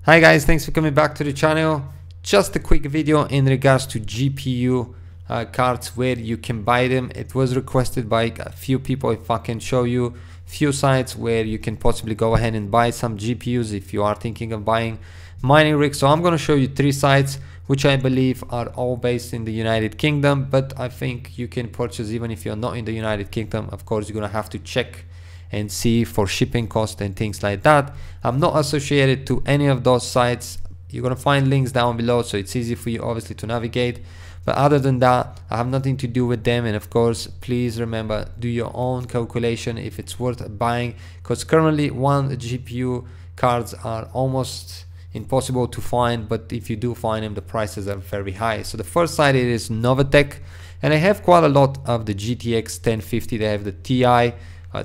Hi guys, thanks for coming back to the channel. Just a quick video in regards to GPU cards, where you can buy them. It was requested by a few people if I can show you few sites where you can possibly go ahead and buy some GPUs if you are thinking of buying mining rigs. So I'm going to show you 3 sites which I believe are all based in the United Kingdom, but I think you can purchase even if you're not in the United Kingdom. Of course, you're going to have to check and see for shipping cost and things like that. I'm not associated to any of those sites. You're going to find links down below, so it's easy for you obviously to navigate. But other than that, I have nothing to do with them. And of course, please remember, do your own calculation if it's worth buying, because currently one GPU cards are almost impossible to find, but if you do find them, the prices are very high. So the first site is NovaTech, and they have quite a lot of the GTX1050. They have the TI,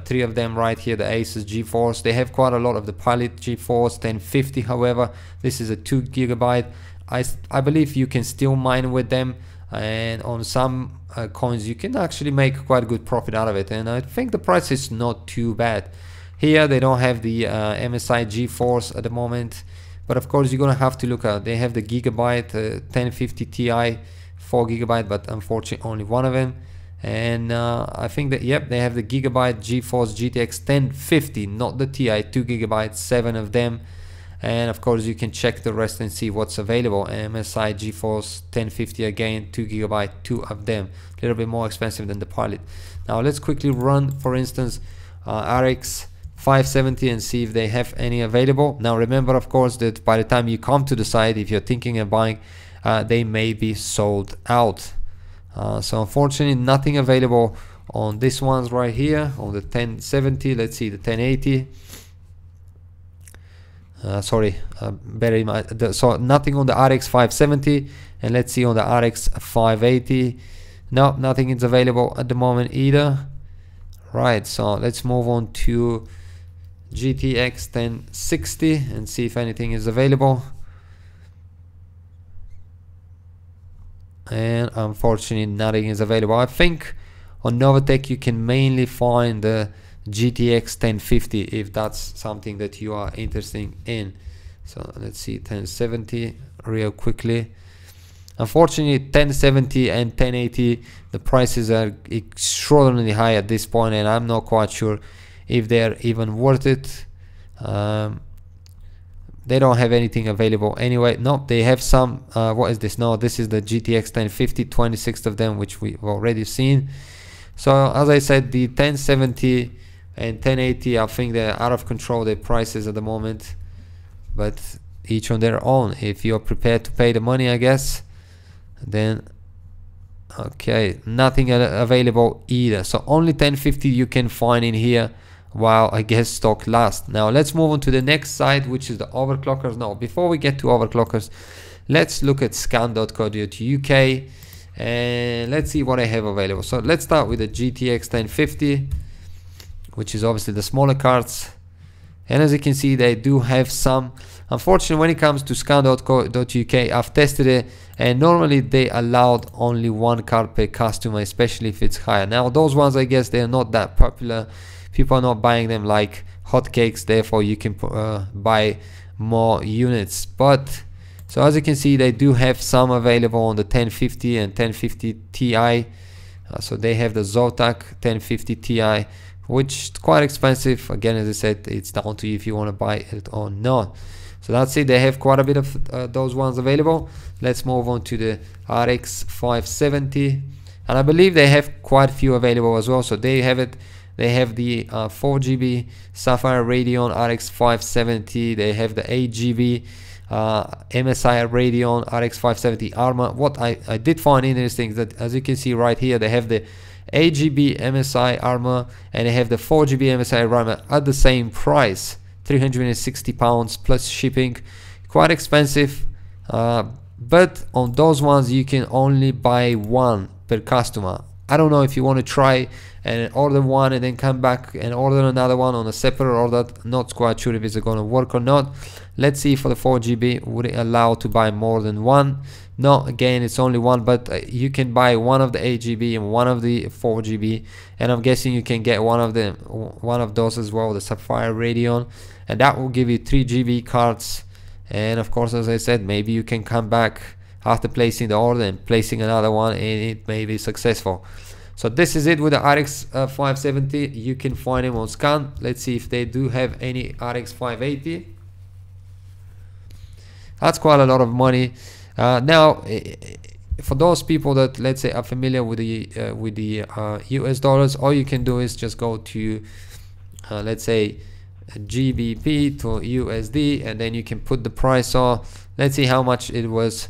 3 of them right here, the Asus GeForce. They have quite a lot of the Pilot GeForce 1050. However, this is a 2 GB. I believe you can still mine with them, and on some coins you can actually make quite a good profit out of it, and I think the price is not too bad. Here they don't have the MSI GeForce at the moment, but of course you're gonna have to look at, they have the Gigabyte 1050 Ti 4 GB, but unfortunately only one of them. And I think that, yep, they have the Gigabyte GeForce GTX 1050, not the Ti, 2 GB, 7 of them. And of course you can check the rest and see what's available. MSI GeForce 1050 again, 2 GB, 2 of them, a little bit more expensive than the Pilot. Now let's quickly run, for instance, RX570 and see if they have any available. Now remember, of course, that by the time you come to the site, if you're thinking of buying, they may be sold out. So unfortunately nothing available on this ones right here, on the 1070. Let's see the 1080. So nothing on the RX570, and let's see on the RX580. No, nothing is available at the moment either. Right, so let's move on to GTX1060 and see if anything is available. And unfortunately nothing is available. I think on NovaTech you can mainly find the GTX1050 if that's something that you are interested in. So let's see 1070 real quickly. Unfortunately 1070 and 1080, the prices are extraordinarily high at this point, and I'm not quite sure if they're even worth it. They don't have anything available anyway. No, they have some. What is this? No, this is the GTX 1050, 26 of them, which we've already seen. So as I said, the 1070 and 1080, I think they're out of control, their prices at the moment, but each on their own. If you're prepared to pay the money, I guess, then okay, nothing available either. So only 1050 you can find in here while I guess stock lasts. Now let's move on to the next site, which is the Overclockers. Now before we get to Overclockers, let's look at scan.co.uk and let's see what I have available. So let's start with the GTX 1050, which is obviously the smaller cards, and as you can see they do have some. Unfortunately, when it comes to scan.co.uk, I've tested it, and normally they allowed only 1 card per customer, especially if it's higher. Now those ones, I guess they're not that popular. People are not buying them like hotcakes, therefore you can buy more units. But so as you can see, they do have some available on the 1050 and 1050 Ti. So they have the Zotac 1050 Ti, which is quite expensive. Again, as I said, it's down to you if you want to buy it or not. So that's it. They have quite a bit of those ones available. Let's move on to the RX570, and I believe they have quite a few available as well. So they have it. They have the 4 GB Sapphire Radeon RX570. They have the 8 GB MSI Radeon RX570 Armor. What I did find interesting is that, as you can see right here, they have the 8 GB MSI Armor and they have the 4 GB MSI Armor at the same price, £360 plus shipping. Quite expensive, but on those ones you can only buy 1 per customer. I don't know if you want to try and order one and then come back and order another one on a separate order. Not quite sure if it's going to work or not. Let's see for the 4 GB, would it allow to buy more than 1? No, again, it's only 1, but you can buy one of the 8 GB and one of the 4 GB, and I'm guessing you can get one of those as well, the Sapphire Radeon, and that will give you 3 GB cards and of course, as I said, maybe you can come back after placing the order and placing another one, and it may be successful. So this is it with the RX570. You can find them on scan. Let's see if they do have any RX580. That's quite a lot of money. Now, for those people that, let's say, are familiar with the US dollars, all you can do is just go to let's say GBP to USD, and then you can put the price on. Let's see how much it was.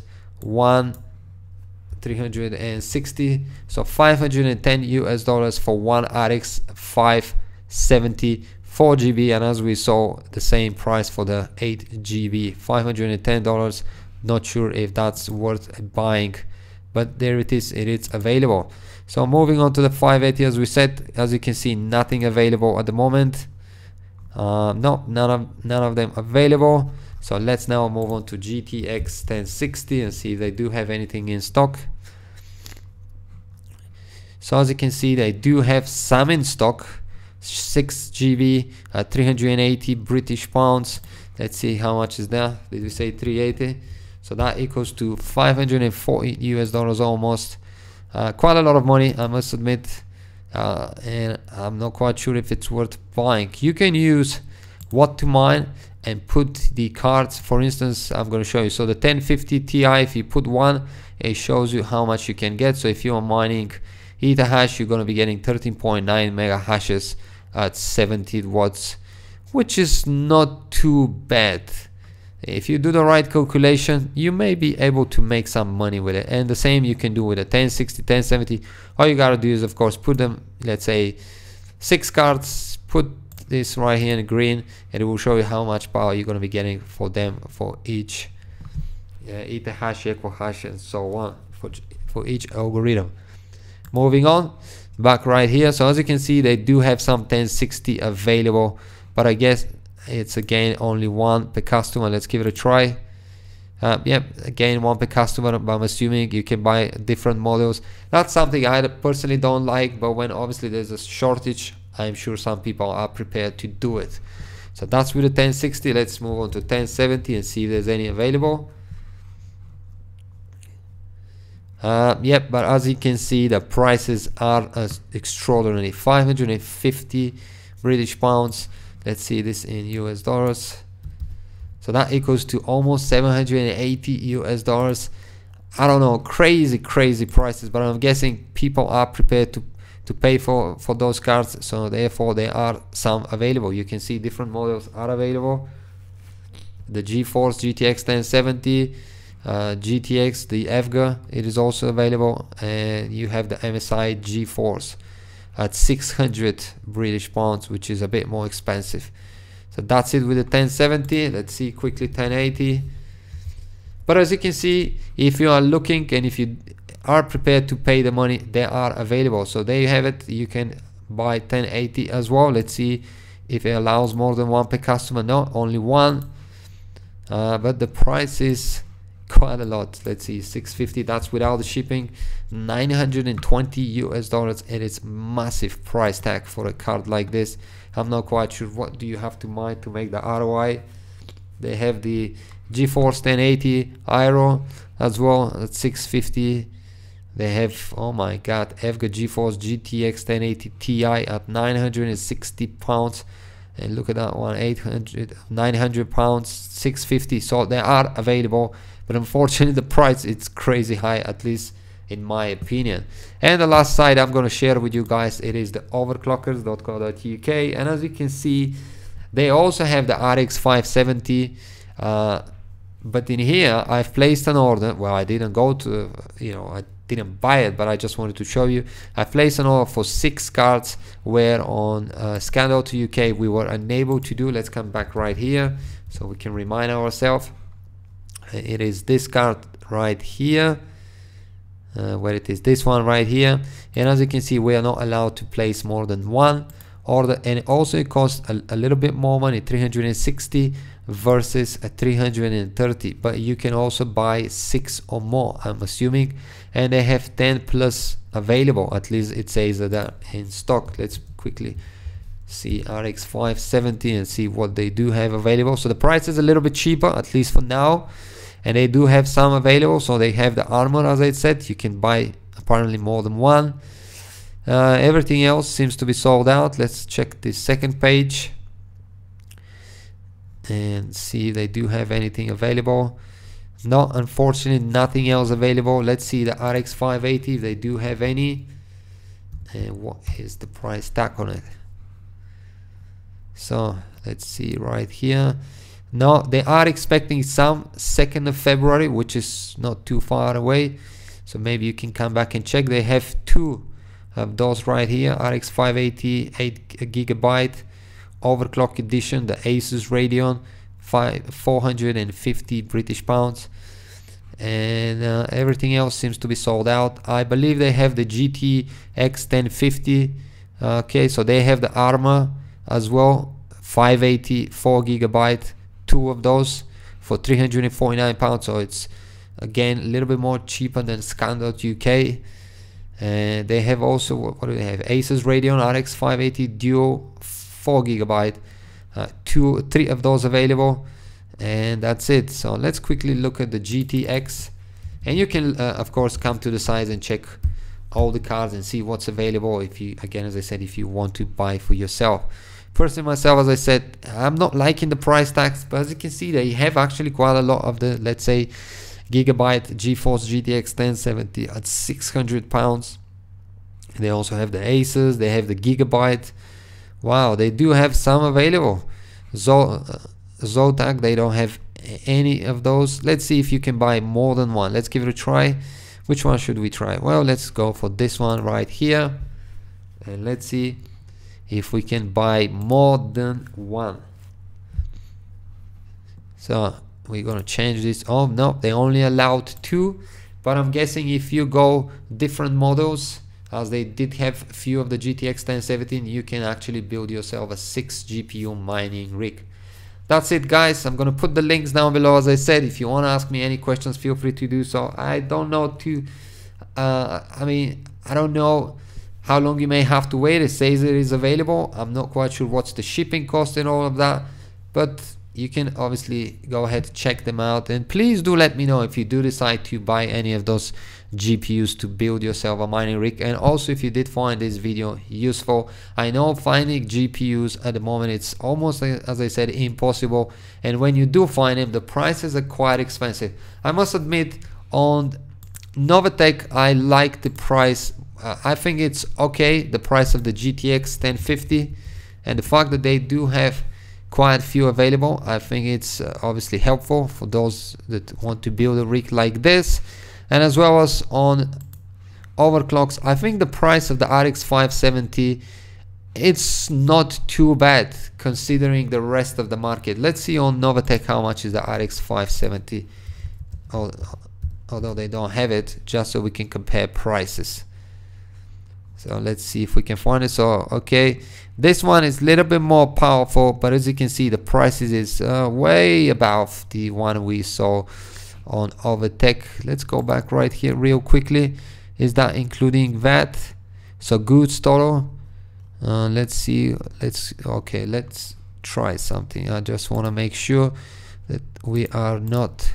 360, so $510 US for one RX570 4GB, and as we saw, the same price for the 8GB, $510. Not sure if that's worth buying, but there it is available. So moving on to the 580, as we said, as you can see, nothing available at the moment. No, none of them available. So let's now move on to GTX1060 and see if they do have anything in stock. So as you can see, they do have some in stock. 6GB at 380 British pounds. Let's see how much is there. Did we say 380? So that equals to $540 US almost. Quite a lot of money, I must admit. And I'm not quite sure if it's worth buying. You can use what to mine and put the cards. For instance, I'm going to show you. So the 1050 Ti, if you put one, it shows you how much you can get. So if you are mining Ether hash, you're going to be getting 13.9 mega hashes at 70 watts, which is not too bad. If you do the right calculation, you may be able to make some money with it. And the same you can do with a 1060, 1070. All you gotta do is, of course, put them, let's say 6 cards, put this right here in green, and it will show you how much power you're going to be getting for them, for each ether hash, equal hash, and so on, for each algorithm. Moving on, back right here. So as you can see, they do have some 1060 available, but I guess it's again only one per customer. Let's give it a try. Yep, again one per customer, but I'm assuming you can buy different models. That's something I personally don't like, but when obviously there's a shortage, I'm sure some people are prepared to do it. So that's with the 1060. Let's move on to 1070 and see if there's any available. Yep, but as you can see, the prices are extraordinary. 550 British pounds. Let's see this in US dollars. So that equals to almost 780 US dollars. I don't know, crazy prices, but I'm guessing people are prepared to pay for those cards, so therefore there are some available. You can see different models are available. The GeForce GTX 1070, GTX, the EVGA, it is also available, and you have the MSI GeForce at 600 British pounds, which is a bit more expensive. So that's it with the 1070. Let's see quickly 1080. But as you can see, if you are looking and if you are prepared to pay the money, they are available. So there you have it. You can buy 1080 as well. Let's see if it allows more than one per customer. No, only one, but the price is quite a lot. Let's see, 650, that's without the shipping. 920 US dollars, and it's massive price tag for a card like this. I'm not quite sure what do you have to mine to make the ROI. They have the GeForce 1080 Aero as well at 650. They have, oh my god, EVGA GeForce GTX 1080 Ti at 960 pounds. And look at that one, 900 pounds, 650. So they are available, but unfortunately the price, it's crazy high, at least in my opinion. And the last site I'm going to share with you guys, it is the overclockers.co.uk, and as you can see, they also have the RX570, but in here I've placed an order. Well, I didn't go to, I didn't buy it, but I just wanted to show you. I placed an order for 6 cards, where on Scan.uk we were unable to do. Let's come back right here so we can remind ourselves. It is this card right here, where it is this one right here, and as you can see, we are not allowed to place more than one order, and it also costs a little bit more money, 360 versus a 330, but you can also buy 6 or more, I'm assuming, and they have 10 plus available, at least it says that they're in stock. Let's quickly see RX570 and see what they do have available. So the price is a little bit cheaper, at least for now, and they do have some available. So they have the armor, as I said, you can buy apparently more than one. Everything else seems to be sold out. Let's check the second page and see if they do have anything available. No, unfortunately nothing else available. Let's see the RX580 if they do have any, and what is the price tag on it. So let's see right here. No, they are expecting some 2nd of February, which is not too far away, so maybe you can come back and check. They have two of those right here, RX580 8GB overclock edition, the Asus Radeon 450 British pounds, and everything else seems to be sold out. I believe they have the GTX1050. Okay, so they have the armor as well, 580 4GB, two of those for 349 pounds. So it's again a little bit more cheaper than standard UK. And they have also, what do they have? Asus Radeon RX580 Duo 4GB, three of those available, and that's it. So let's quickly look at the GTX, and you can of course come to the site and check all the cards and see what's available if you, again, as I said, if you want to buy for yourself. Personally myself, as I said, I'm not liking the price tags, but as you can see, they have actually quite a lot of the, let's say, gigabyte GeForce GTX 1070 at 600 pounds. They also have the Asus, they have the gigabyte. Wow, they do have some available. Zotac, they don't have any of those. Let's see if you can buy more than one. Let's give it a try. Which one should we try? Well, let's go for this one right here, and let's see if we can buy more than one. So we're gonna change this. Oh no, they only allowed two, but I'm guessing if you go different models, as they did have a few of the GTX 1070, you can actually build yourself a 6 GPU mining rig. That's it, guys. I'm gonna put the links down below. As I said, if you want to ask me any questions, feel free to do so. I don't know I mean, I don't know how long you may have to wait. It says it is available. I'm not quite sure what's the shipping cost and all of that, but you can obviously go ahead, check them out, and please do let me know if you do decide to buy any of those GPUs to build yourself a mining rig. And also, if you did find this video useful, I know finding GPUs at the moment, it's almost, as I said, impossible, and when you do find them, the prices are quite expensive. I must admit, on NovaTech, I like the price. I think it's okay, the price of the GTX 1050, and the fact that they do have quite a few available, I think it's obviously helpful for those that want to build a rig like this. And as well as on overclocks, I think the price of the RX570, it's not too bad considering the rest of the market. Let's see on NovaTech how much is the RX570, although they don't have it, just so we can compare prices. So let's see if we can find it. So okay, this one is a little bit more powerful, but as you can see, the prices is way above the one we saw on NovaTech. Let's go back right here real quickly. Is that including VAT? So goods total, let's see, let's try something. I just want to make sure that we are not,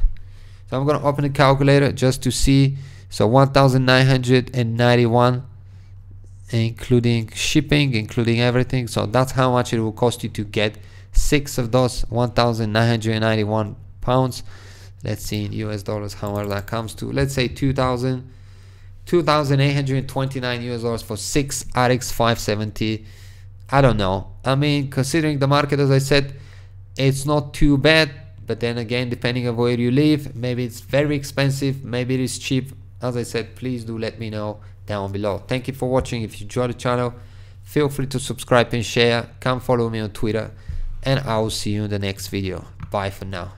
so I'm going to open the calculator just to see. So 1,991 including shipping, including everything. So that's how much it will cost you to get 6 of those, 1,991 pounds. Let's see in US dollars how much that comes to. Let's say 2,829 US dollars for 6 RX570. I don't know. I mean, considering the market, as I said, it's not too bad, but then again, depending on where you live, maybe it's very expensive, maybe it is cheap. As I said, please do let me know down below. Thank you for watching. If you enjoyed the channel, feel free to subscribe and share. Come follow me on Twitter, and I will see you in the next video. Bye for now.